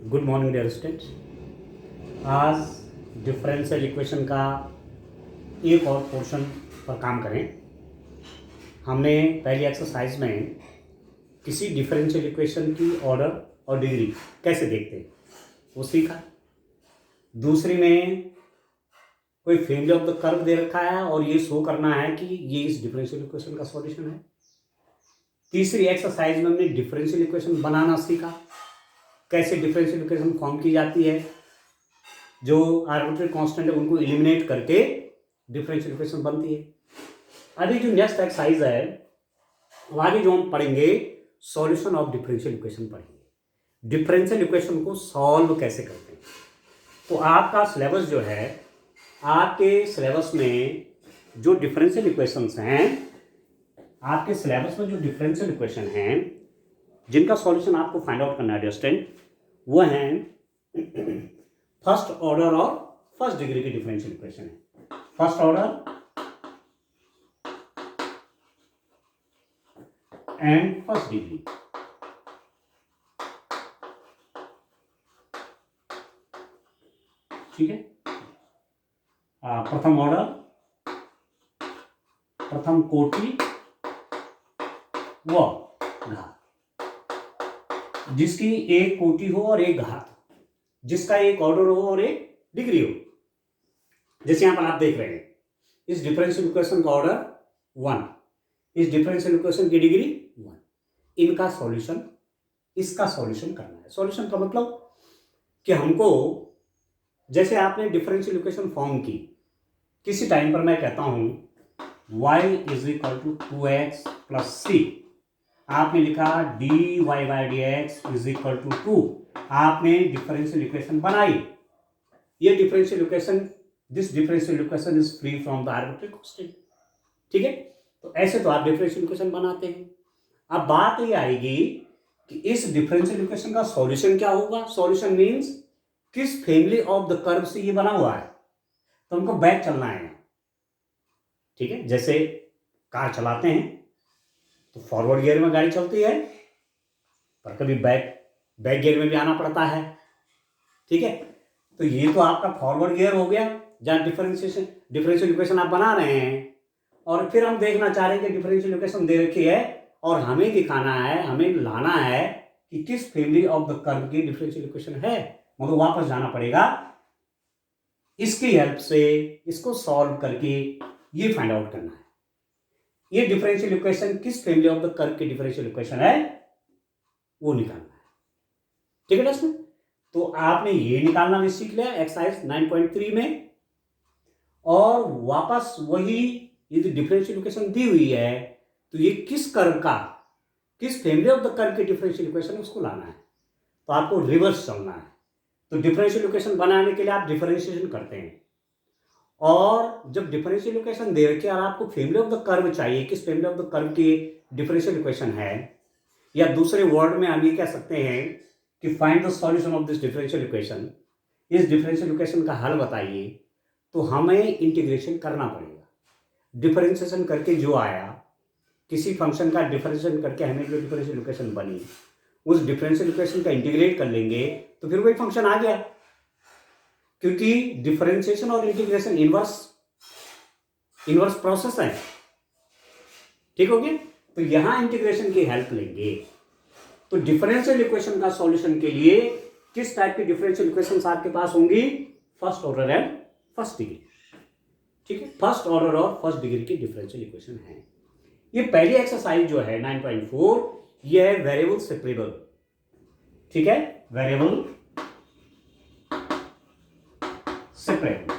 Good morning dear students. आज differential equation का एक और पोर्शन पर काम करें। हमने पहली एक्सरसाइज में किसी डिफरेंशियल इक्वेशन की ऑर्डर और डिग्री कैसे देखते हैं वो सीखा। दूसरी में कोई फैमिली ऑफ द कर्व दे रखा है और ये शो करना है कि ये इस डिफरेंशियल इक्वेशन का सॉल्यूशन है। तीसरी एक्सरसाइज में हमने डिफरेंशियल इक्वेशन बनाना सीखा, कैसे डिफरेंशियल इक्वेशन फॉर्म की जाती है, जो आर्बिट्रेरी कांस्टेंट है उनको एलिमिनेट करके डिफरेंशियल इक्वेशन बनती है। अभी जो नेक्स्ट एक्सरसाइज है वो आगे जो हम पढ़ेंगे सॉल्यूशन ऑफ डिफरेंशियल इक्वेशन पढ़ेंगे। डिफरेंशियल इक्वेशन को सॉल्व कैसे करते हैं। तो आपका सिलेबस जो है, आपके सिलेबस में जो डिफरेंशियल इक्वेशंस हैं, आपके सिलेबस में जो डिफरेंशियल इक्वेशन हैं जिनका सॉल्यूशन आपको फाइंड आउट करना है डियर स्टूडेंट, वो हैं फर्स्ट ऑर्डर और फर्स्ट डिग्री की डिफरेंशियल इक्वेशन है। First order and first degree. ठीक है, प्रथम ऑर्डर, प्रथम कोटि व घात, जिसकी एक कोटि हो और एक घात, जिसका एक ऑर्डर हो और एक डिग्री हो। जैसे यहां पर आप देख रहे हैं इस डिफरेंशियल इक्वेशन का ऑर्डर 1, इस डिफरेंशियल इक्वेशन की डिग्री 1। इनका सॉल्यूशन, इसका सॉल्यूशन करना है। सॉल्यूशन का मतलब कि हमको, जैसे आपने डिफरेंशियल इक्वेशन फॉर्म की, किसी टाइम पर मैं कहता हूं y = 2x + c, आपने लिखा dy/dx = 2, आपने डिफरेंशियल इक्वेशन बनाई। ये differential equation, this differential equation is free from the arbitrary constant. ठीक है, तो ऐसे तो आप डिफरेंशियल इक्वेशन बनाते हैं। अब बात ये आएगी कि इस डिफरेंशियल इक्वेशन का सॉल्यूशन क्या होगा। सॉल्यूशन मींस किस फैमिली ऑफ द कर्व से ये बना हुआ है, तो हमको बैक चलना है। ठीक है, जैसे कार चलाते हैं तो फॉरवर्ड गियर में गाड़ी चलती है, पर कभी बैक गियर में भी आना पड़ता है। ठीक है, तो ये तो आपका फॉरवर्ड गियर हो गया जहां डिफरेंशियल इक्वेशन आप बना रहे हैं, और फिर हम देखना चाह रहे हैं कि डिफरेंशियल इक्वेशन दे रखी है और हमें दिखाना है, हमें लाना है कि किस फैमिली ऑफ द कर्व की डिफरेंशियल इक्वेशन है। मतलब वापस जाना पड़ेगा, इसकी हेल्प से इसको सॉल्व करके ये फाइंड आउट करना है ये डिफरेंशियल इक्वेशन किस फैमिली ऑफ द कर्व की डिफरेंशियल इक्वेशन है, वो निकालना है। ठीक है दोस्तों, तो आपने ये निकालना भी सीख लिया एक्सरसाइज 9.3 में। और वापस वही, ये जो डिफरेंशियल इक्वेशन दी हुई है तो ये किस कर्व का, किस फैमिली ऑफ द कर्व की डिफरेंशियल इक्वेशन है, उसको लाना है। तो आपको रिवर्स चलना है। तो डिफरेंशियल इक्वेशन बनाने के लिए आप डिफरेंशिएशन करते हैं, और जब डिफरेंशियल इक्वेशन दे रखी है और आपको फैमिली ऑफ द कर्व चाहिए, किस फैमिली ऑफ द कर्व की डिफरेंशियल इक्वेशन है, या दूसरे वर्ड में हम ये कह सकते हैं कि find the solution of this differential equation, इस डिफरेंशियल इक्वेशन का हल बताइए, तो हमें इंटीग्रेशन करना पड़ेगा। डिफरेंशिएशन करके जो आया, किसी फंक्शन का डिफरेंशिएशन करके हमें जो डिफरेंशियल इक्वेशन बनी, उस डिफरेंशियल इक्वेशन का इंटीग्रेट कर लेंगे तो फिर वही फंक्शन आ गया, क्योंकि डिफरेंशिएशन और इंटीग्रेशन इनवर्स प्रोसेस है। ठीक हो गया, तो यहां इंटीग्रेशन की हेल्प लेंगे। तो डिफरेंशियल इक्वेशन का सॉल्यूशन के लिए किस टाइप की डिफरेंशियल इक्वेशंस आपके पास होंगी, first order and first degree. ठीक है, फर्स्ट ऑर्डर और फर्स्ट डिग्री की डिफरेंशियल इक्वेशन है। ये पहली एक्सरसाइज जो है 9.4, ये है वेरिएबल सेपरेबल। ठीक है, वेरिएबल सेपरेबल।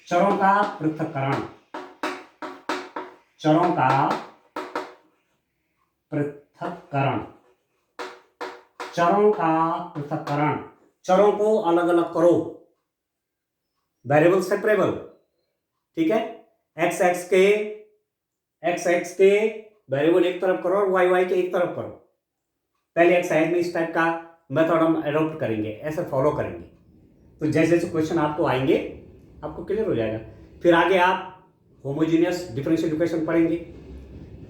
चरों का पृथक्करण, चरों का पृथक्करण, चरों का पृथक्करण, चरों को अलग अलग करो, वेरिएबल सेपरेबल। ठीक है, एक्स एक्स के वेरिएबल एक तरफ करो और वाई के एक तरफ करो। पहले एक्सरसाइज में इस टाइप का मेथड हम अडॉप्ट करेंगे, ऐसे फॉलो करेंगे, तो जैसे जैसे क्वेश्चन आपको आएंगे आपको क्लियर हो जाएगा। फिर आगे आप होमोजीनियस डिफरेंशियल इक्वेशन पढ़ेंगे,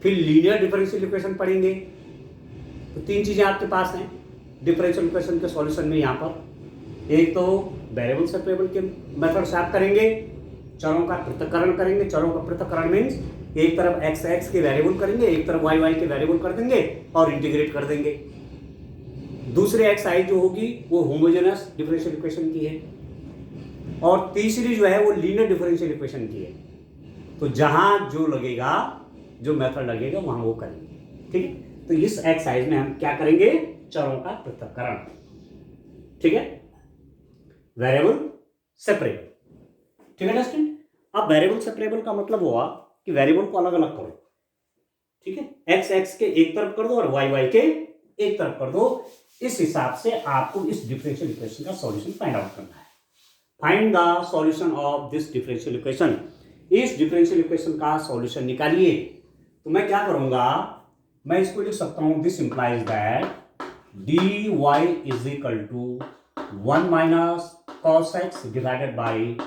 फिर लीनियर डिफरेंशियल इक्वेशन पढ़ेंगे, तो तीन चीज़ें आपके पास हैं डिफरेंशियल इक्वेशन के सॉल्यूशन में यहाँ पर। एक तो वेरिएबल सेपरेबल के मेथड से आप करेंगे, चरों का पृथक्करण करेंगे। चरों का पृथक्करण मीन्स एक तरफ एक्स एक्स के वेरिएबल करेंगे, एक तरफ वाई वाई के वेरिएबल कर देंगे और इंटीग्रेट कर देंगे। दूसरी एक्सरसाइज जो होगी वो होमोजेनस डिफरेंशियल इक्वेशन की है, और तीसरी जो है वो लीनियर डिफरेंशियल इक्वेशन की है। तो जहां जो लगेगा, जो मेथड लगेगा वहां वो करेंगे। ठीक है, तो इस एक्सरसाइज में हम क्या करेंगे, चरों का पृथक्करण। ठीक है, वेरिएबल सेपरेबल। ठीक है ना स्टूडेंट। अब वेरिएबल सेपरेबल का मतलब हुआ कि वेरिएबल को अलग अलग करो। ठीक है, एक्स एक्स के एक तरफ कर दो और वाई वाई के एक तरफ कर दो। इस हिसाब से आपको इस डिफरेंशियल इक्वेशन का सॉल्यूशन फाइंड आउट करना है। Find the solution of this differential equation. इस डिफरेंशियल इक्वेशन का सॉल्यूशन निकालिए। तो मैं क्या करूंगा, मैं इसको लिख सकता हूं, this implies that dy is equal to 1 minus cos x divided by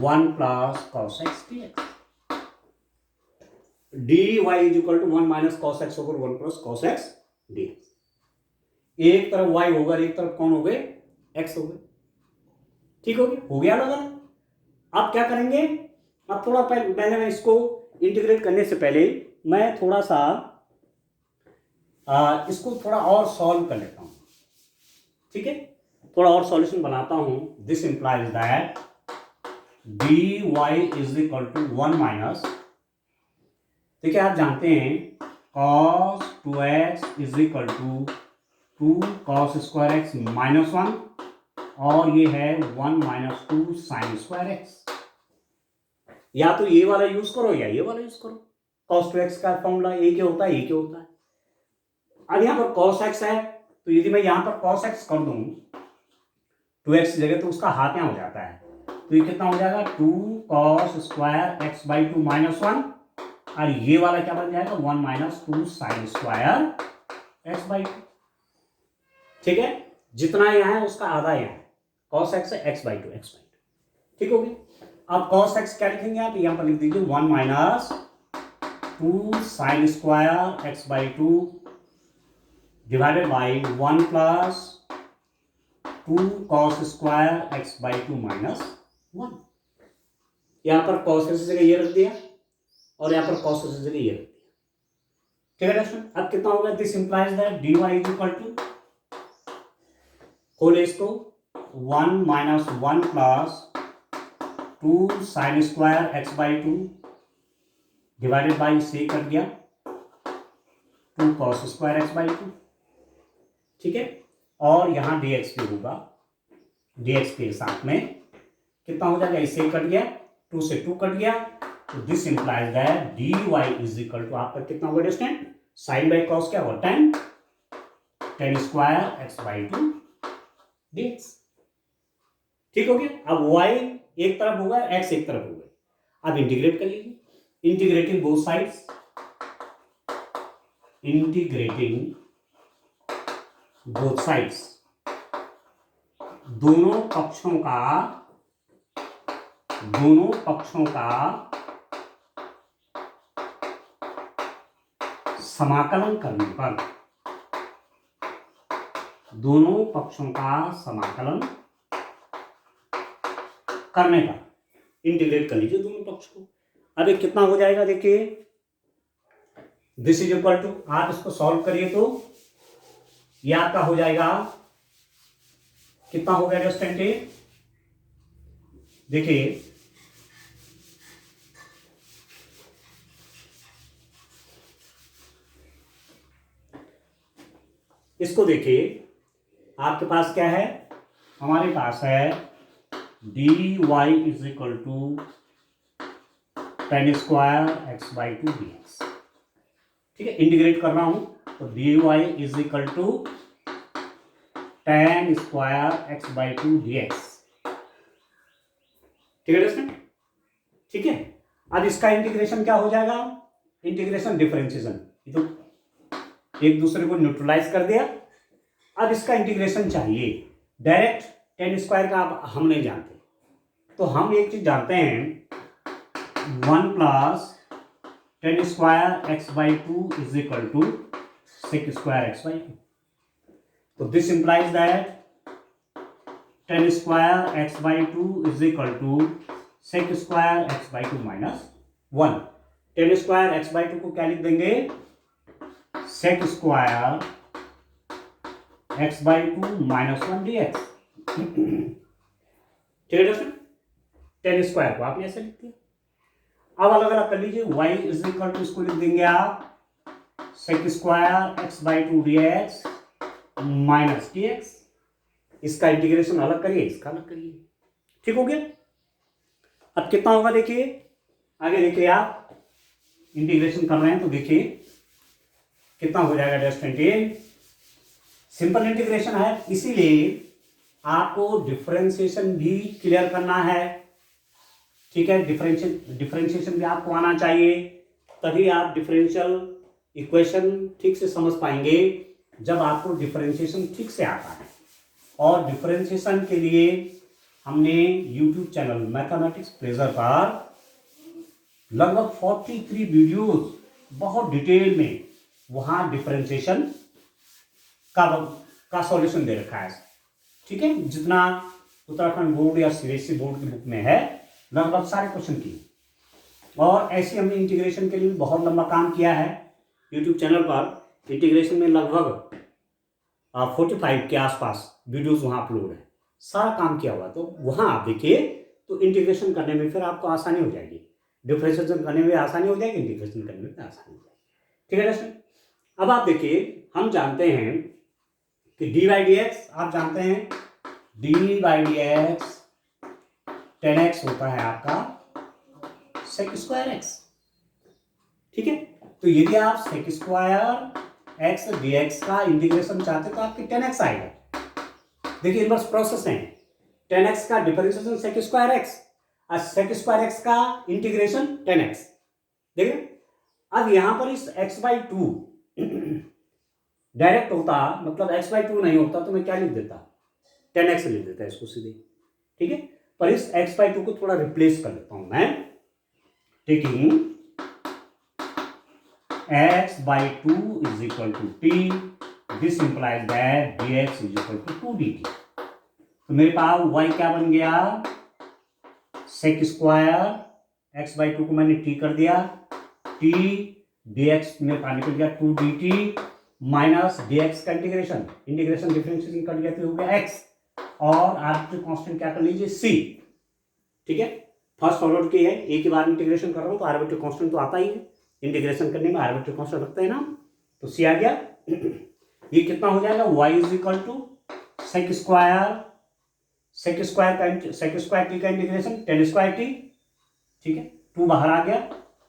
1 plus cos x dx। dy is equal to 1 minus cos x over 1 plus cos x dx। एक तरफ y होगा, एक तरफ कौन हो गए, x हो गए। ठीक हो गया अलग अलग। अब क्या करेंगे, अब थोड़ा पहले मैं इसको इंटीग्रेट करने से पहले मैं थोड़ा सा इसको थोड़ा और सॉल्व कर लेता हूं। ठीक है, थोड़ा और सॉल्यूशन बनाता हूं। This implies that dy is equal to 1 minus, ठीक है, आप जानते हैं cos 2x is equal to 2 cos square x minus 1, और ये है 1 माइनस 2 साइन स्क्वायर एक्स। या तो ये वाला यूज करो या ये वाला यूज करो। cos 2x का फॉर्मूला ए क्या होता है, ये क्या होता है। अब यहां पर cos x है, तो यदि मैं यहां पर cos x कर दूं 2x की जगह, तो उसका हाथ यहां हो जाता है। तो ये कितना हो जाएगा, 2 cos square x by 2 minus 1, और ये वाला क्या बन जाएगा, 1 minus 2 sine square x by 2। ठीक है, जितना यहाँ है उसका आधा यहाँ है, cos x है x बाई 2 x बाई 2। ठीक हो गया। अब cos x क्या लिखेंगे आप, यहाँ पर लिख दीजिए 1 minus 2 sine square x by 2 divided by 1 plus 2 cos square x by 2 minus 1। यहाँ पर cos की जगह ये रख दिया और यहाँ पर cos की जगह ये रख दिया। ठीक है दोस्तों, अब कितना होगा, this implies that dy is equal to, खोले इसको, 1 minus 1 plus 2 sine square x by 2 divided by से कर दिया 2 cos स्क्वायर x बाई 2। ठीक है, और यहां dx भी होगा, dx के साथ में कितना हो जाएगा, इससे कट गया, 2 से 2 कट गया, तो this implies that dy is equal to आपका कितना होगा डिस्टेंट, साइन बाई कॉस क्या होगा, tan square x by 2 dx। ठीक हो गया। अब y एक तरफ होगा, x एक तरफ होगा। अब इंटीग्रेट कर लीजिए, integrating both sides, integrating both sides, दोनों पक्षों का समाकलन करने पर, दोनों पक्षों का समाकलन करने का इंटीग्रेट कर लीजिए दोनों पक्ष को। अब ये कितना हो जाएगा, देखिए दिस इज इक्वल टू, आप इसको सॉल्व करिए तो ये आपका हो जाएगा, कितना हो गया डिस्टेंट, देखिए इसको देखिए, आपके पास क्या है, हमारे पास है dy is equal to tan square x by 2 dx। ठीक है, इंटीग्रेट कर रहा हूं, तो dy is equal to tan square x by 2 dx। ठीक है दोस्तों, ठीक है। अब इसका इंटीग्रेशन क्या हो जाएगा, इंटीग्रेशन डिफरेंशिएशन, ये तो एक दूसरे को न्यूट्रलाइज कर दिया। अब इसका इंटीग्रेशन चाहिए, डायरेक्ट tan स्क्वायर का हम नहीं जानते, तो हम एक चीज जानते हैं, 1 plus tan square x by 2 is equal to sec square x by 2. So this implies that tan square x by 2 is equal to sec square x by 2 minus 1. tan square x by 2 को क्या लिख देंगे, sec square x by 2 minus 1 dx. ठीक है दोस्तों, tan square को आपने ऐसे लिख दिया. अब अलग अलग कर लीजिए, y इज इक्वल टू इसको लिख देंगे आप sec square x by 2 dx minus dx. इसका इंटीग्रेशन अलग करिए, इसका अलग करिए. ठीक हो गया. अब कितना होगा देखिए, आगे देखिए आप इंटीग्रेशन कर रहे हैं तो देखिए कितना हो जाएगा. डेस्टिनेशन सिंपल इंटीग्रेशन है, इसीलिए आपको डिफरेंशिएशन भी क्लियर करना है. ठीक है, डिफरेंशिएशन भी आपको आना चाहिए, तभी आप डिफरेंशियल इक्वेशन ठीक से समझ पाएंगे जब आपको डिफरेंशिएशन ठीक से आता है. और डिफरेंशिएशन के लिए हमने यूट्यूब चैनल मैथमेटिक्स प्लेजर पर लगभग 43 वीडियोस बहुत डिटेल में वहां डिफरेंशिएशन का सॉल्यूशन दे रखा है. ठीक है, जितना उत्तराखंड बोर्ड या सीबीएसई बोर्ड की बुक में है लगभग सारे क्वेश्चन किए. और ऐसे हमने इंटीग्रेशन के लिए भी बहुत लंबा काम किया है यूट्यूब चैनल पर. इंटीग्रेशन में लगभग 45 के आसपास वीडियोस वहाँ अपलोड है, सारा काम किया हुआ. तो वहाँ आप देखिए तो इंटीग्रेशन करने में फिर आपको आसानी हो जाएगी, डिफरेंशिएशन करने में आसानी हो जाएगी, इंटीग्रेशन करने में आसानी हो जाएगी. ठीक है दोस्तों, अब आप देखिए हम जानते हैं कि डी बाई डी एक्स, आप जानते हैं D by d x ten x होता है आपका सेक स्क्वायर एक्स. ठीक है, तो यदि आप sec square x d x का इंटीग्रेशन चाहते तो आपके टेन एक्स आएगा. देखिए इनवर्स प्रोसेस है, टेन एक्स का डिफरेंशिएशन सेक स्क्वायर एक्स और सेक स्क्वायर एक्स का इंटीग्रेशन टेन एक्स. देखिए अब यहां पर इस एक्स बाई टू डायरेक्ट होता, मतलब एक्स बाई टू नहीं होता तो मैं क्या लिख देता, टेन एक्स लिख देता इसको सीधे. ठीक है, पर इस एक्स बाई टू को थोड़ा रिप्लेस कर लेता हूं मैं, taking x by two is equal to t. This implies that d x is equal to 2dt. तो मेरे पास y क्या बन गया, sec square x by two को मैंने टी कर दिया, टी डी एक्स मेरे पास निकल गया 2dt माइनस डी एक्स का इंटीग्रेशन डिफरेंशिएशन कर दिया तो हो गया x. और आर्बिट्रेरी कांस्टेंट क्या कर लीजिए c. ठीक है, फर्स्ट ऑर्डर की है, एक ही बार इंटीग्रेशन कर रहा हूं तो आर्बिट्रेरी कांस्टेंट तो आता ही है, इंटीग्रेशन करने में आर्बिट्रेरी कांस्टेंट रखते हैं ना, तो c आ गया. ये कितना हो जाएगा, y is equal to sec square t का इंटीग्रेशन टेन स्क्वायर टी. ठीक है, 2 बाहर आ गया,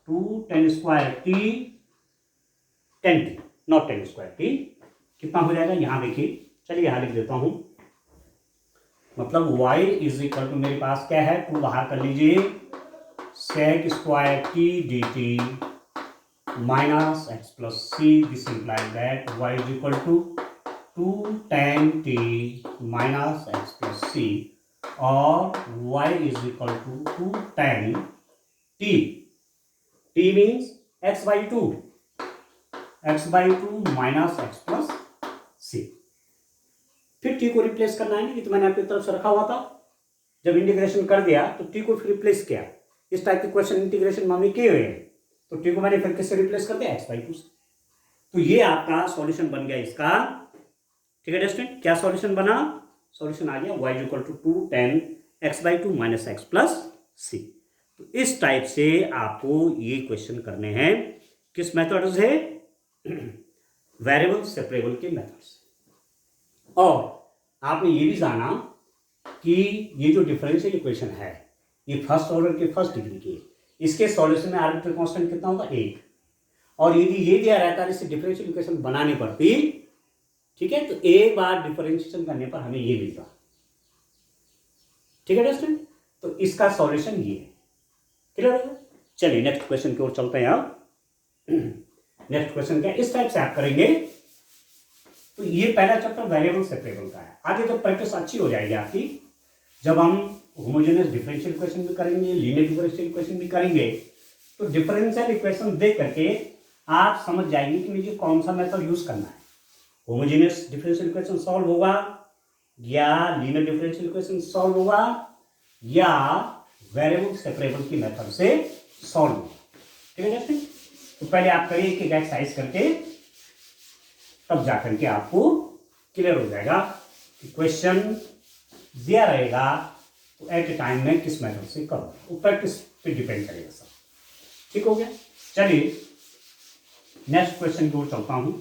2 tan square t tan t, not tan square t. कितना हो जाएगा यहां देखिए, चलिए यहां लिख देता हूं, मतलब y इज इक्वल टू मेरे पास क्या है, 2 बाहर कर लीजिए, sec square t d t minus x plus c. This implies that y is equal to 2 tan t minus x plus c, और y is equal to 2 tan t. t means x by two minus x plus c. फिर t को replace करना है, ये तो मैंने आपकी तरफ से रखा हुआ था. जब इंटीग्रेशन कर दिया तो t को फिर रिप्लेस किया. इस टाइप के क्वेश्चन इंटीग्रेशन में हमने किए हुए हैं, तो t को मैंने फिर किससे रिप्लेस कर दिया, x बाई टू से. तो ये आपका सॉल्यूशन बन गया इसका. ठीक है स्टूडेंट, क्या सॉल्यूशन बना, सॉल्यूशन आ गया y equal to 2 tan x by two minus x plus c. तो इस टाइप से आपको ये क्वेश्चन करने हैं, किस मेथड से, वेरिएबल सेपरेबल के मेथड से. और आपने ये भी जाना कि ये जो डिफरेंशियल इक्वेशन है ये फर्स्ट ऑर्डर के फर्स्ट डिग्री की, इसके सॉल्यूशन में आर्बिट्रेरी कांस्टेंट कितना होगा, 1. और यदि ये दिया रहता है इसे डिफरेंशियल इक्वेशन बनानी पड़ती, ठीक है, तो एक बार डिफरेंशिएशन करने पर हमें ये मिलता. ठीक है स्टूडेंट, तो इसका सॉल्यूशन ये है. क्लियर है. चलिए नेक्स्ट क्वेश्चन की ओर चलते हैं. आप नेक्स्ट क्वेश्चन क्या इस टाइप से आप करेंगे. तो ये पहला चैप्टर वेरिएबल सेपरेबल का है. आगे जब प्रैक्टिस अच्छी हो जाएगी आपकी, जब हम होमोजेनियस डिफरेंशियल इक्वेशन भी करेंगे, लीनियर डिफरेंशियल इक्वेशन भी करेंगे, तो डिफरेंशियल इक्वेशन देख करके आप समझ जाएंगे कि मुझे कौन सा मेथड यूज करना है। होमोजेनियस डिफरेंशियल इक्वेशन सॉल्व होगा या लीनियर डिफरेंशियल इक्वेशन सॉल्व होगा या वेरिएबल सेपरेबल की मेथड से सॉल्व होगा। ठीक है दोस्तों, तो पहले आप करिए एक एक्सरसाइज करके, तब जाकर के आपको क्लियर हो जाएगा कि क्वेश्चन दिया रहेगा तो एट ए टाइम में किस मेथड से करो, वो प्रैक्टिस पे डिपेंड करेगा सब। ठीक हो गया, चलिए नेक्स्ट क्वेश्चन की ओर चलता हूं।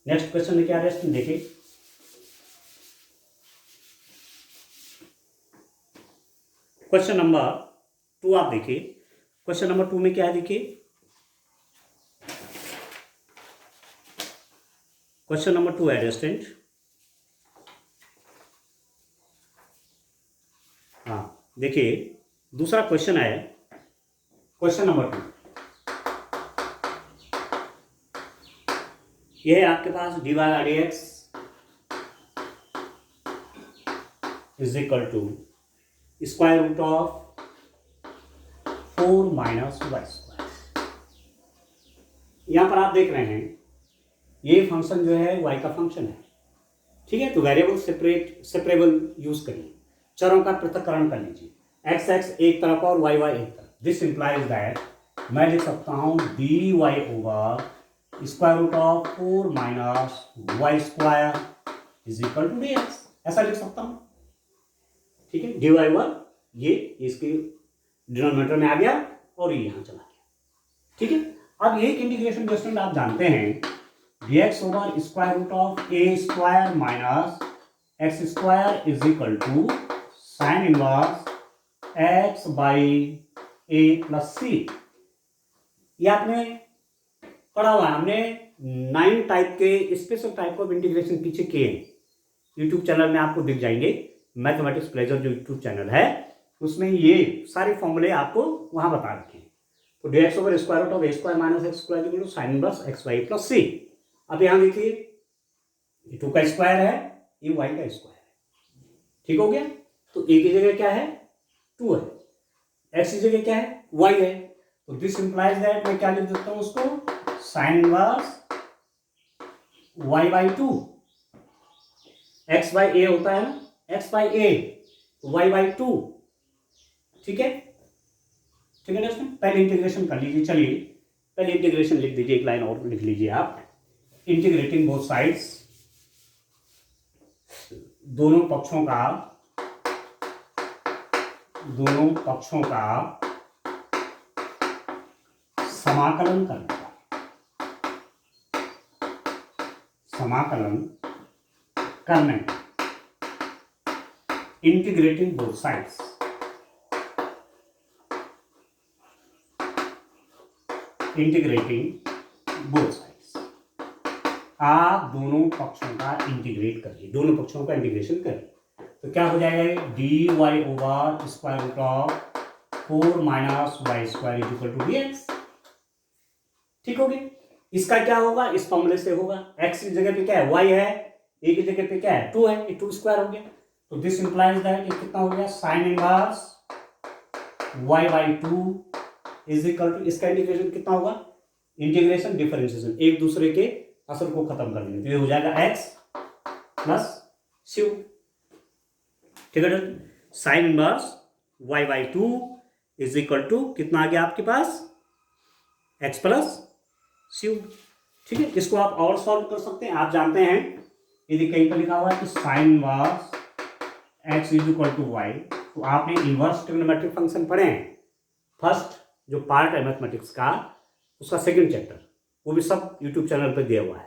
नेक्स्ट क्वेश्चन में क्या है देखिए, क्वेश्चन नंबर 2 आप देखिए। क्वेश्चन नंबर 2 में क्या है देखिए, क्वेश्चन नंबर 2 है स्टूडेंट। हाँ देखिए, दूसरा क्वेश्चन है क्वेश्चन नंबर 2। यह है आपके पास dy dx is equal to square root of 4 minus y square. यहां पर आप देख रहे हैं ये फंक्शन जो है y का फंक्शन है। ठीक है, तो वेरिएबल सेपरेबल यूज करिए, चरों का पृथक्करण कर लीजिए। एक्स एक्स एक तरफ और वाई वाई एक तरफ। दिस इंप्लाइज दैट मैं लिख सकता हूं d y over square root of 4 minus y square is equal to d x, ऐसा लिख सकता हूं। ठीक है, डी वाई ओवर ये इसके डिनोमिनेटर में आ गया और ये यहां चला गया। ठीक है, अब एक इंटीग्रेशन स्टूडेंट आप जानते हैं dx over square root of a square minus x square is equal to sine inverse x by a plus c. ये आपने पढ़ा हुआ है, हमने 9 टाइप के स्पेशल टाइप ऑफ इंटीग्रेशन पीछे किए हैं। यूट्यूब चैनल में आपको दिख जाएंगे, मैथमेटिक्स प्लेजर जो यूट्यूब चैनल है उसमें ये सारे फॉर्मूले आपको वहां बता रखे हैं। तो dx over square root of a square minus x square equal to sine inverse x by plus c. अब यहां देखिए ये 2 का स्क्वायर है, ये y का स्क्वायर है। ठीक हो गया, तो a की जगह क्या है 2 है, x की जगह क्या है y है। तो दिस इंप्लाइज दैट मैं क्या लिख देता हूं उसको sign inverse y by 2। x by a होता है ना, x by a y by 2। ठीक है, ठीक है दोस्तों, पहले इंटीग्रेशन कर लीजिए। चलिए पहले इंटीग्रेशन लिख दीजिए, एक लाइन और लिख लीजिए आप। इंटीग्रेटिंग बोथ साइड्स, दोनों पक्षों का समाकलन करने इंटीग्रेटिंग बोथ साइड्स, आप दोनों पक्षों का इंटीग्रेट करिए, दोनों पक्षों का इंटीग्रेशन करिए। तो क्या हो जाएगा d y over square root of 4 minus y square is equal to d x. ठीक हो गया, इसका क्या होगा इस फॉर्मूले से होगा, x की जगह पे क्या है y है, a की जगह पे क्या है 2 है, ये 2 स्क्वायर हो गया। तो दिस इंप्लाइज दैट ये कितना हो गया sine inverse y by 2 is equal to, इसका इंटीग्रेशन कितना होगा इंटीग्रेशन डिफरेंशिएशन, एक दूसरे के असर को खत्म कर देंगे, तो ये हो जाएगा x प्लस q। ठीक है, sine inverse y by 2 is equal to कितना आ गया आपके पास x प्लस q। ठीक है, इसको आप और सॉल्व कर सकते हैं। आप जानते हैं यदि कहीं पर लिखा हुआ है कि sine inverse x is equal to y, तो आपने इनवर्स ट्रिग्नोमेट्रिक फंक्शन पढ़े हैं, फर्स्ट जो पार्ट है मैथमेटिक्स का उसका सेकंड चैप्टर, वो भी सब यूट्यूब चैनल पर दिया हुआ है।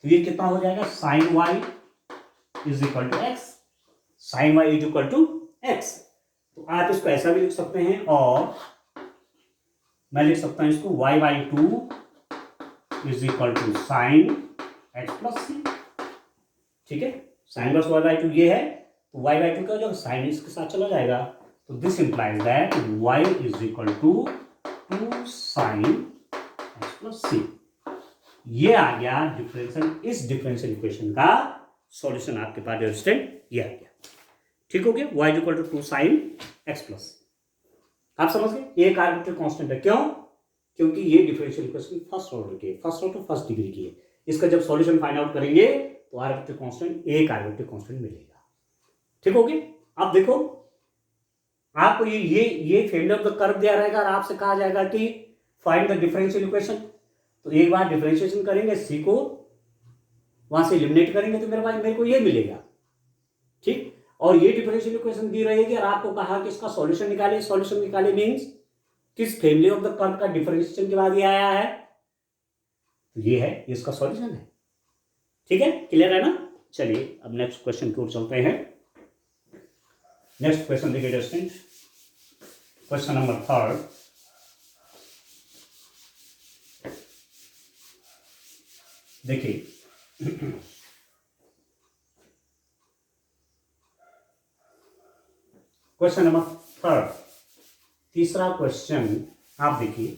तो ये कितना हो जाएगा sine y is equal to x, sine y is equal to x. तो आप इसको ऐसा भी लिख सकते हैं और मैं लिख सकता हूं इसको y by 2 is equal to sine x plus c. ठीक है, साइन प्लस y बाई 2 ये है, तो y बाई 2 क्या हो जाएगा साइन इसके साथ चला जाएगा। तो this implies that y is equal to 2 sine x plus c. ये आ गया डिफरेंशियल, इस डिफरेंशियल इक्वेशन का सॉल्यूशन आपके पास स्टूडेंट ये आ गया। ठीक हो गया, y is equal to 2 sine x plus, आप समझ गए, एक आर्बिट्ररी कांस्टेंट है। क्यों? क्योंकि ये differential equation first order first degree की है। इसका जब सॉल्यूशन फाइंड आउट करेंगे तो आर्बिट्रेरी कांस्टेंट, एक आर्बिट्रेरी कांस्टेंट मिलेगा। ठीक हो गया। अब देखो आपको ये फैमिली ऑफ द कर्व दिया रहेगा और आपसे कहा जाएगा कि फाइंड द डिफरेंशियल इक्वेशन। तो एक बार डिफरेंशिएशन करेंगे, सी को वहां से एलिमिनेट करेंगे तो मेरे को ये मिलेगा। ठीक, और ये डिफरेंशियल इक्वेशन दी रहेगी और आपको कहा कि इसका सॉल्यूशन निकाले। सॉल्यूशन निकाले मींस किस फैमिली ऑफ द कर्व का डिफरेंशिएशन के बाद ये आया है, तो ये है, ये इसका सॉल्यूशन है। ठीक है, क्लियर है ना। चलिए अब नेक्स्ट क्वेश्चन की ओर चलते हैं। नेक्स्ट क्वेश्चन देखिए स्टूडेंट, क्वेश्चन नंबर 3। देखिए क्वेश्चन नंबर 3, तीसरा क्वेश्चन आप देखिए।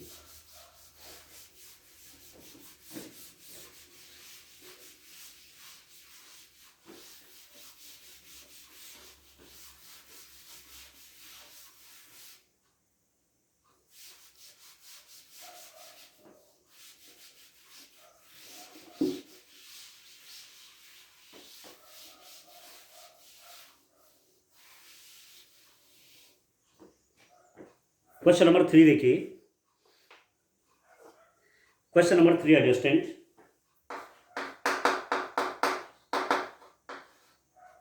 क्वेश्चन नंबर 3 देखिए। क्वेश्चन नंबर 3 अंडरस्टैंड,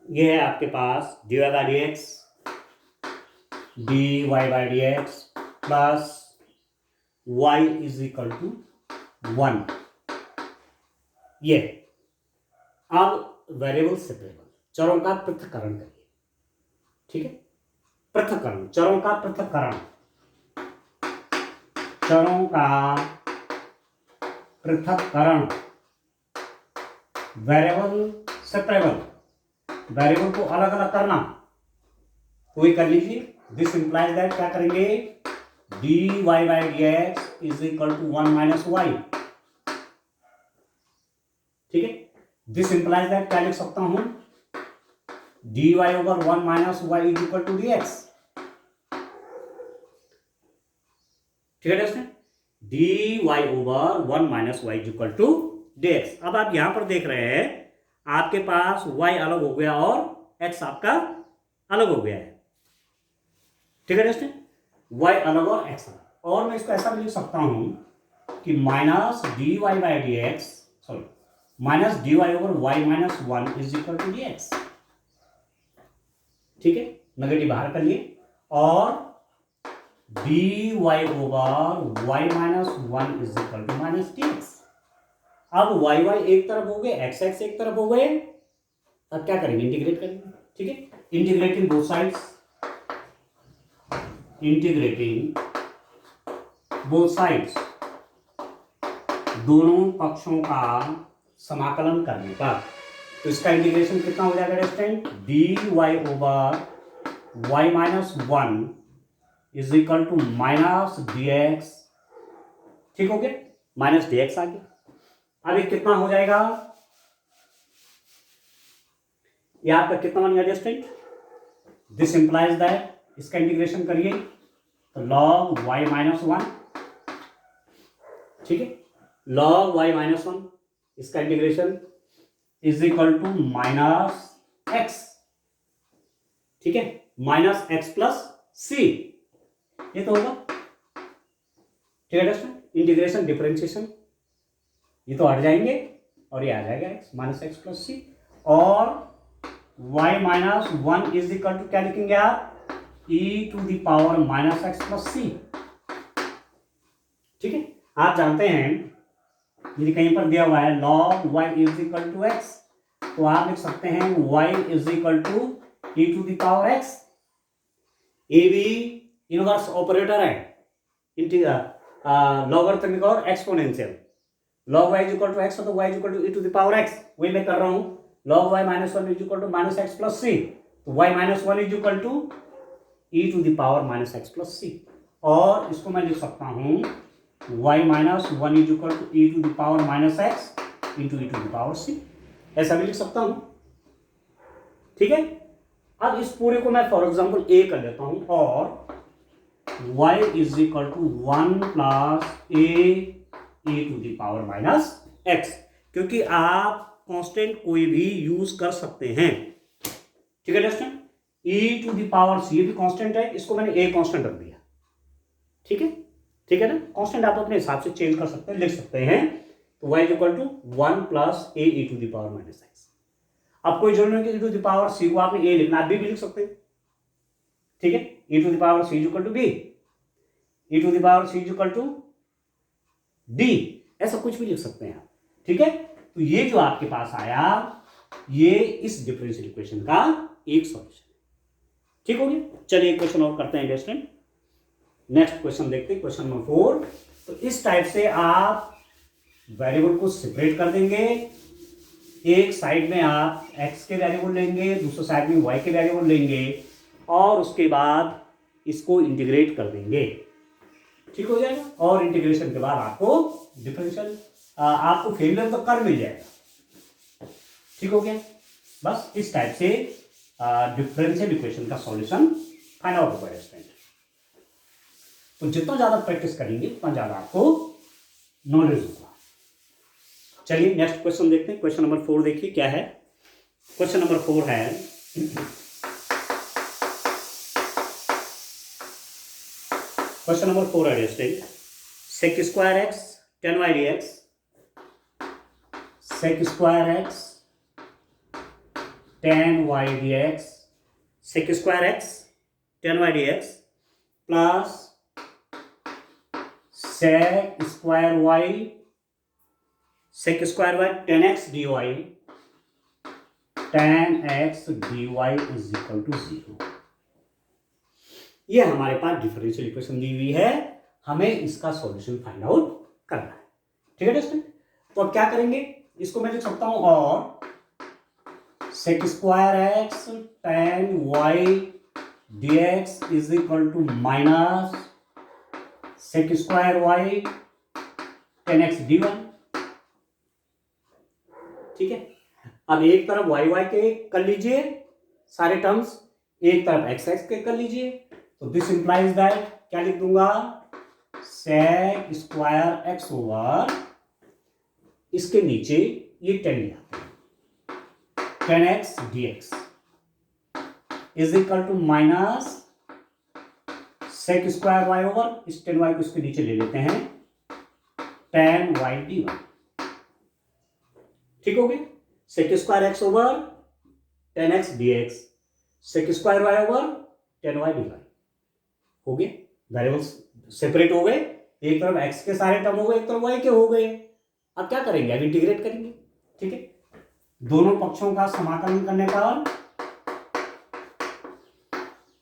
ये है आपके पास dy by d x, dy by d x plus y is equal to 1। ये अब वेरिएबल सेपरेबल, चरों का पृथक्करण करिए। ठीक है, पृथक्करण, चरों का पृथक्करण, चरों का पृथक्करण, वेरिएबल सेपरेबल, वेरिएबल को अलग अलग करना, तो ये कर लीजिए। दिस इंप्लाइज दैट क्या करेंगे, dy by d x is equal to 1 minus y. ठीक है, दिस इंप्लाइज दैट क्या लिख सकता हूं, dy over 1 minus y is equal to d x. ठीक है दोस्तों, dy over 1 minus y is equal to d x. अब आप यहां पर देख रहे हैं आपके पास y अलग हो गया और x आपका अलग हो गया है। ठीक है दोस्तों, y अलग और x अलग। और मैं इसको ऐसा भी लिख सकता हूं कि minus dy by d x, sorry minus dy over y minus 1 is equal to d x. ठीक है, नेगेटिव बाहर कर लिए, और dy over y minus 1 is equal to minus d x. अब y एक तरफ हो गए, x एक तरफ हो गए, अब क्या करेंगे, इंटीग्रेट करेंगे। ठीक है, integrating both sides, integrating both sides, दोनों पक्षों का समाकलन करने पर, तो इसका इंटीग्रेशन कितना हो जाएगा student, dy over y minus 1 is equal to minus d x. ठीक हो गया, माइनस डी एक्स आ गया। अब ये कितना हो जाएगा, ये आपका कितना बन गया स्टूडेंट, दिस इंप्लाइज दैट, इसका इंटीग्रेशन करिए तो log y माइनस 1। ठीक है, log y माइनस 1, इसका integration is equal to minus x. ठीक है, माइनस एक्स प्लस सी, ये तो होगा। ठीक है दोस्तों, इंटीग्रेशन डिफरेंशिएशन, ये तो हट जाएंगे और ये आ जाएगा x minus x plus c, और y minus 1 is equal to क्या लिखेंगे आप, e to the power minus x plus c. ठीक है, आप जानते हैं यदि कहीं पर दिया हुआ है log y is equal to x, तो आप लिख सकते हैं y is equal to e to the power x। ये भी इनवर्स ऑपरेटर है, लॉगरिथमिक और exponential. log y is equal to x, तो y is equal to e to the power x, वही मैं कर रहा हूं। log y minus 1 is equal to minus x plus c, तो y minus 1 is equal to e to the power minus x plus c, और इसको मैं लिख सकता हूं y minus 1 is equal to e to the power minus x into e to the power c, ऐसा भी लिख सकता हूं। ठीक है, अब इस पूरे को मैं फॉर एग्जाम्पल a कर लेता हूं, और y is equal to 1 plus e to the power minus x, क्योंकि आप कांस्टेंट कोई भी यूज कर सकते हैं, ठीक है दोस्तों। e to the power c भी कांस्टेंट है, इसको मैंने a कांस्टेंट रख दिया, ठीक है, ठीक है ना। कांस्टेंट आप अपने हिसाब से चेंज कर सकते हैं, लिख सकते हैं। तो y is equal to 1 plus e to the power minus x. अब कोई जरूरी नहीं कि e to the power c को आपने a लिखना, आप b भी लिख सकते हैं, ठीक है। e to the power c is equal to b, e to the power c is equal to d, ऐसा कुछ भी लिख सकते हैं आप, ठीक है। तो ये जो आपके पास आया, ये इस डिफरेंशियल इक्वेशन का एक सॉल्यूशन है, ठीक हो गया। चलिए एक क्वेश्चन और करते हैं स्टूडेंट। नेक्स्ट क्वेश्चन देखते हैं, क्वेश्चन नंबर 4। तो इस टाइप से आप वेरिएबल को सेपरेट कर देंगे। एक साइड में आप x के वेरिएबल लेंगे, दूसरे साइड में y के वेरिएबल लेंगे, और उसके बाद इसको इंटीग्रेट कर देंगे, ठीक हो जाएगा। और इंटीग्रेशन के बाद आपको डिफरेंशियल आपको फेरियल का कर्व मिल जाएगा, ठीक हो गया। बस इस टाइप से डिफरेंशियल इक्वेशन का सॉल्यूशन फाइंड आउट होगा स्टूडेंट। तो जितना ज्यादा प्रैक्टिस करेंगे उतना ज्यादा आपको नॉलेज होगा। चलिए नेक्स्ट क्वेश्चन देखते हैं। क्वेश्चन नंबर 4 देखिए क्या है। क्वेश्चन नंबर 4 है, क्वेश्चन नंबर 4 है student, sec square x 10y dx, sec square x 10y dx, sec square x 10y dx plus sec square y, sec square y 10x dy, 10x dy is equal to 0। ये हमारे पास differential equation दी हुई है, हमें इसका solution find out करना है, ठीक है दोस्तों। तो अब क्या करेंगे, इसको मैं लिख सकता हूं और sec square x 10y dx is equal to minus sec square y 10x dy, ठीक है। अब एक तरफ y के कर लीजिए सारे टर्म्स, एक तरफ x के कर लीजिए। तो दिस इंप्लाइज दैट क्या लिख दूंगा, सेक स्क्वायर एक्स ओवर इसके नीचे ये 10 लिया, 10x dx is equal to minus sec square y over इस 10y को इसके नीचे ले लेते हैं 10y dy, ठीक हो गया। Sec square x over 10x dx, sec square y over 10y dy हो गए। वेरिएबल्स सेपरेट हो गए, एक तरफ x के सारे टर्म हो गए, एक तरफ y के हो गए। अब क्या करेंगे, अब इंटीग्रेट करेंगे, ठीक है। दोनों पक्षों का समाकलन करने पर,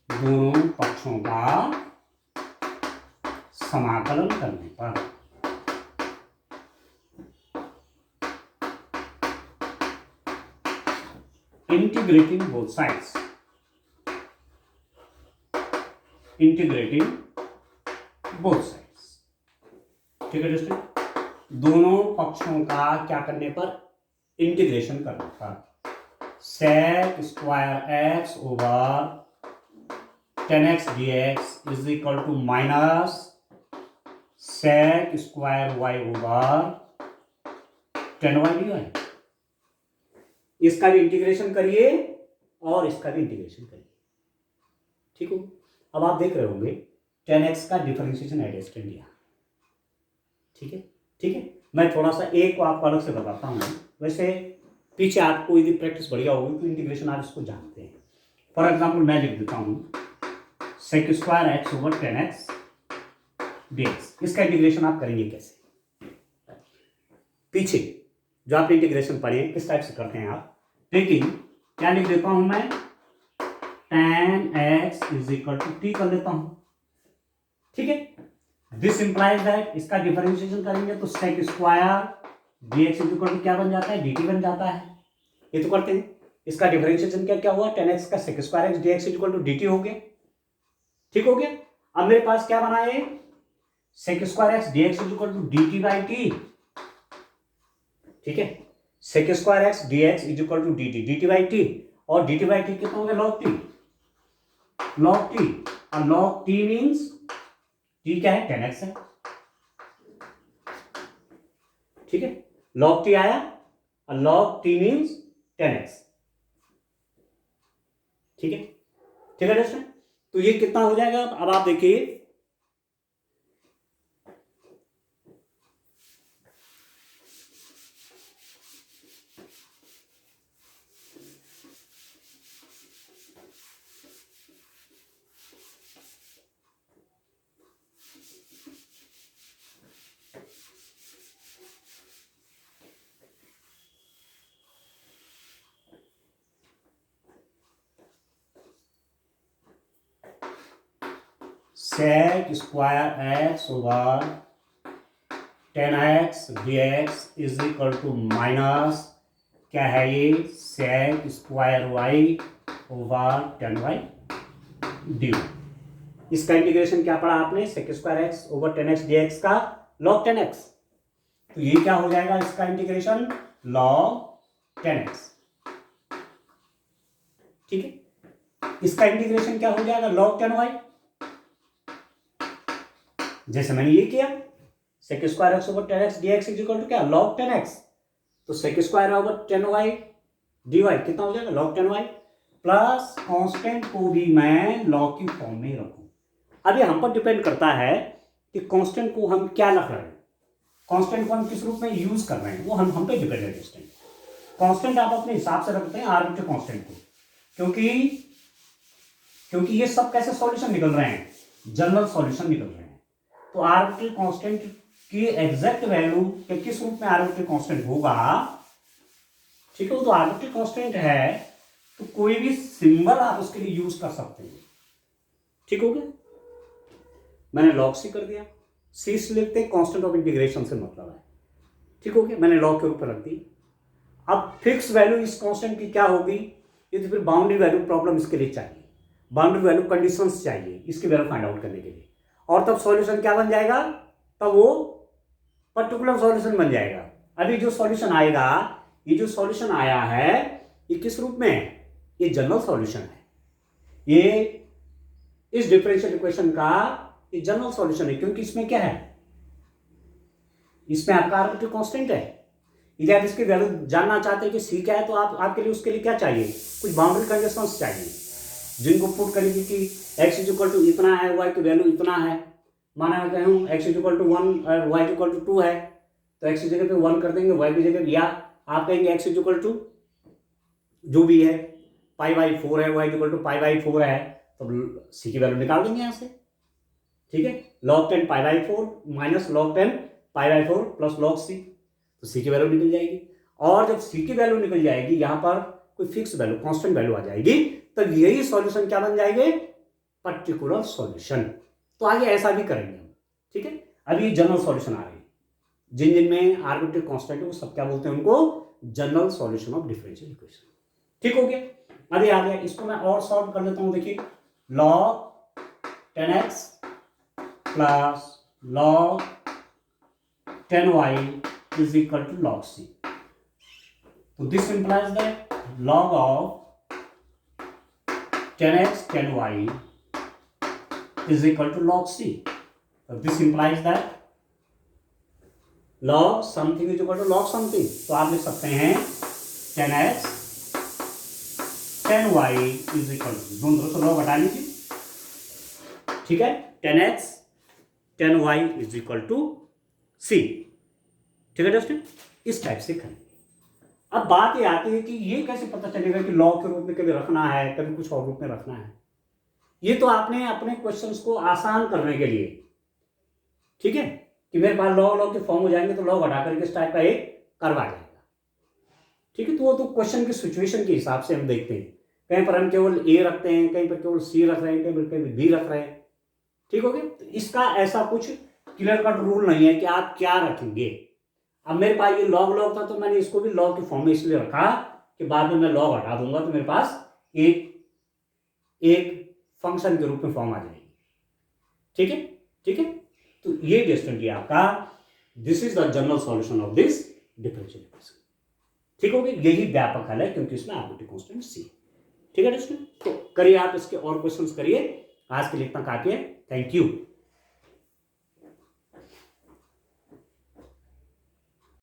दोनों पक्षों का समाकलन करने पर integrating both sides, integrating both sides, ठीक है दोस्तों। दोनों पक्षों का क्या करने पर, इंटीग्रेशन करने पर, sec square x over 10x dx is equal to minus sec square y over 10y dy। इसका भी इंटीग्रेशन करिए और इसका भी इंटीग्रेशन करिए, ठीक हो। अब आप देख रहे होंगे 10x का डिफरेंशिएशन एडजस्टेंट दिया, ठीक है, ठीक है। मैं थोड़ा सा एक को आपको अलग से बताता हूँ, वैसे पीछे आपको यदि प्रैक्टिस बढ़िया होगी तो इंटीग्रेशन आप इसको जानते हैं। फॉर एग्जाम्पल मैं लिख देता हूँ sec square x over 10x dx, इसका इंटीग्रेशन आप करेंगे कैसे, पीछे जो आपने इंटीग्रेशन पढ़े किस टाइप से करते हैं आप, लेकिन क्या लिख देता हूं मैं 10x is equal to t कर देता हूं, ठीक है। दिस इंप्लाइज दैट इसका डिफरेंशिएशन करेंगे तो sec square dx is equal to क्या बन जाता है, dt बन जाता है। ये तो करते हैं, इसका डिफरेंशिएशन क्या क्या हुआ, 10x का sec square x dx is equal to dt हो गया, ठीक हो गया। अब मेरे पास क्या बना है, sec square x dx is equal to dt by t, ठीक है। Sec square x dx is equal to dt by t, और dt बाई टी कितना हो गया, log t, log t, और log t मीन्स टी क्या है, 10x है, ठीक है, log t आया और log t मीन्स 10x, ठीक है, ठीक है दोस्तों। तो ये कितना हो जाएगा, अब आप देखिए sec square x over 10x dx is equal to minus क्या है ये, sec square y over 10y dy। इसका इंटीग्रेशन क्या पढ़ा आपने, sec square x over 10x dx का log 10x। तो ये क्या हो जाएगा इसका इंटीग्रेशन, log 10x, ठीक है। इसका इंटीग्रेशन क्या हो जाएगा, log 10y, जैसे मैंने ये किया sec square x over 10x dx is equal to क्या, log 10x। तो sec square over 10y dy कितना हो जाएगा, log 10y, प्लस कांस्टेंट को भी मैं log की फॉर्म में रखूं। अब ये हम पर डिपेंड करता है कि कांस्टेंट को हम क्या रख रहे हैं, कांस्टेंट को हम किस रूप में यूज कर रहे हैं, वो हम पे डिपेंड है दोस्तों। कांस्टेंट आप अपने हिसाब से रखते हैं आर्बिट्ररी कांस्टेंट को, क्योंकि ये सब कैसे सॉल्यूशन निकल रहे हैं, जनरल सॉल्यूशन निकल रहे हैं। तो आर्बिट्ररी कांस्टेंट की एग्जैक्ट वैल्यू किस रूप में आर्बिट्ररी कांस्टेंट होगा, ठीक है। वो तो आर्बिट्ररी कांस्टेंट है तो कोई भी सिंबल आप उसके लिए यूज कर सकते हैं, ठीक हो गया। मैंने log c कर दिया, c से लिखते हैं कांस्टेंट ऑफ इंटीग्रेशन से मतलब है, ठीक हो गया, मैंने log के ऊपर रख दी। अब फिक्स वैल्यू इस कांस्टेंट की क्या होगी, ये तो फिर बाउंड्री वैल्यू प्रॉब्लम इसके लिए चाहिए, बाउंड्री वैल्यू कंडीशंस चाहिए इसकी वैल्यू फाइंड आउट करने के लिए, और तब सॉल्यूशन क्या बन जाएगा, तब वो पर्टिकुलर सॉल्यूशन बन जाएगा। अभी जो सॉल्यूशन आएगा, ये जो सॉल्यूशन आया है ये किस रूप में है, ये जनरल सॉल्यूशन है, ये इस डिफरेंशियल इक्वेशन का ये जनरल सॉल्यूशन है, क्योंकि इसमें क्या है, इसमें आपका आर्बिट्ररी कांस्टेंट है। यदि आप इसकी वैल्यू जानना चाहते हैं कि सी क्या है, तो आपके लिए उसके लिए क्या चाहिए, कुछ बाउंड्री कंडीशंस चाहिए, जिनको पुट करेंगे कि x इज इक्वल टू इतना है, y की वैल्यू इतना है, माना मैं कहूँ x इज इक्वल टू 1 और y इज इक्वल टू 2 है, तो x की जगह पे 1 कर देंगे, y की जगह, या आप कहेंगे x इज इक्वल टू जो भी है π/4 है, y इज इक्वल टू π/4 है, तो c की वैल्यू निकाल देंगे यहाँ से, ठीक है। log 10 π/4 minus log 10 π/4 plus log c, तो c की वैल्यू निकल जाएगी। और जब c की वैल्यू निकल जाएगी, यहाँ पर कोई फिक्स वैल्यू कांस्टेंट वैल्यू आ जाएगी, तब यही सॉल्यूशन क्या बन जाएंगे, पर्टिकुलर सॉल्यूशन। तो आगे ऐसा भी करेंगे हम, ठीक है। अभी जनरल सॉल्यूशन आ रही है, जिन में आर्बिट्ररी कांस्टेंट है वो सब क्या बोलते हैं, उनको general solution of differential equation, ठीक हो गया। अभी आ गया, इसको मैं और सॉल्व कर लेता हूं, देखिए log 10x plus log 10y is equal to log c. So this implies that log of 10x 10y is equal to log c. So this implies that log something is equal to log something. तो आप लिख सकते हैं 10x 10y is equal to, दोनों तरफ से log हटा लीजिए, ठीक है, 10x 10y is equal to c, ठीक है दोस्तों। इस टाइप से करेंगे। अब बात ये आती है कि ये कैसे पता चलेगा कि लॉग के रूप में कभी रखना है, कभी कुछ और रूप में रखना है। ये तो आपने अपने क्वेश्चंस को आसान करने के लिए, ठीक है, कि मेरे पास लॉग के फॉर्म हो जाएंगे तो लॉग हटा करके इस टाइप का एक कर्व आ जाएगा, ठीक है। तो वो तो क्वेश्चन की सिचुएशन के हिसाब से हम देखते हैं, कहीं पर हम केवल ए रखते हैं, कहीं पर केवल सी रख रहे हैं, कहीं पर केवल बी रख रहे हैं, ठीक हो गया। तो इसका ऐसा कुछ क्लियर कट रूल नहीं है कि आप क्या रखेंगे। अब मेरे पास ये लॉग था, तो मैंने इसको भी लॉग के फॉर्म में इसलिए रखा कि बाद में मैं लॉग हटा दूंगा तो मेरे पास एक फंक्शन के रूप में फॉर्म आ जाएगी, ठीक है, ठीक है। तो ये डिस्टेंट है आपका, this is the general solution of this differential equation, ठीक हो गया। यही व्यापक हल है क्योंकि इसमें आर्बिट्ररी कांस्टेंट सी, ठीक है दोस्तों। तो करिए आप इसके और क्वेश्चंस करिए, आज के लिए इतना काफी है, थैंक यू।